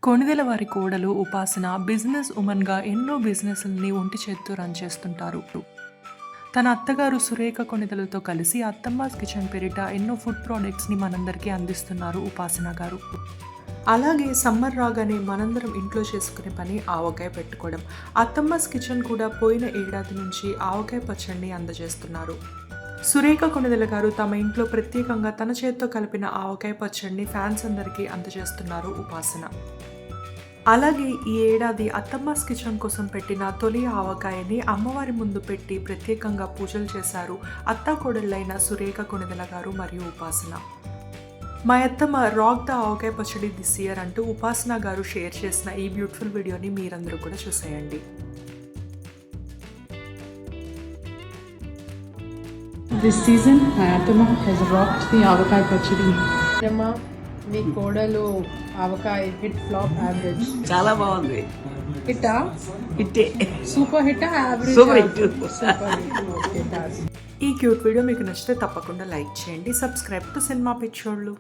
కొణిదెల వారి కోడలు ఉపాసన బిజినెస్ ఉమెన్గా ఎన్నో బిజినెస్లని ఒంటి చేత్తో రన్ చేస్తుంటారు. తన అత్తగారు సురేఖ కొణిదెలతో కలిసి అత్తమ్మాస్ కిచెన్ పేరిట ఎన్నో ఫుడ్ ప్రోడక్ట్స్ని మనందరికీ అందిస్తున్నారు ఉపాసన గారు. అలాగే సమ్మర్ రాగానే మనందరం ఇంట్లో చేసుకునే పని ఆవకాయ పెట్టుకోవడం. అత్తమ్మాస్ కిచెన్ కూడా పోయిన ఏడాది నుంచి ఆవకాయ పచ్చడిని అందజేస్తున్నారు. సురేఖ కొణిదెల గారు తమ ఇంట్లో ప్రత్యేకంగా తన చేత్తో కలిపిన ఆవకాయ పచ్చడిని ఫ్యాన్స్ అందరికీ అందజేస్తున్నారు ఉపాసన. అలాగే ఈ ఏడాది అత్తమ్మాస్ కిచెన్ కోసం పెట్టిన తొలి ఆవకాయని అమ్మవారి ముందు పెట్టి ప్రత్యేకంగా పూజలు చేశారు అత్తాకోడళ్ళైన సురేఖ కొణిదెల గారు మరియు ఉపాసన. మా అత్తమ్మ రాక్ ద ఆవకాయ పచ్చడి దిస్ ఇయర్ అంటూ ఉపాసన గారు షేర్ చేసిన ఈ బ్యూటిఫుల్ వీడియోని మీరందరూ కూడా చూసేయండి. This season, my Atama has rocked the avocado pachadi. Atama, మీ కోడలు ఆవకాయ హిట్ ఫ్లాప్ యావరేజ్ చాలా బాగుంది. హిట్టా హిట్టే, సూపర్ హిట్టా యావరేజ్ సూపర్ హిట్. ఈ క్యూట్ వీడియో మీకు నచ్చితే తప్పకుండా లైక్ చేయండి. సబ్స్క్రైబ్ టు సినిమా పిచ్చోళ్ళు.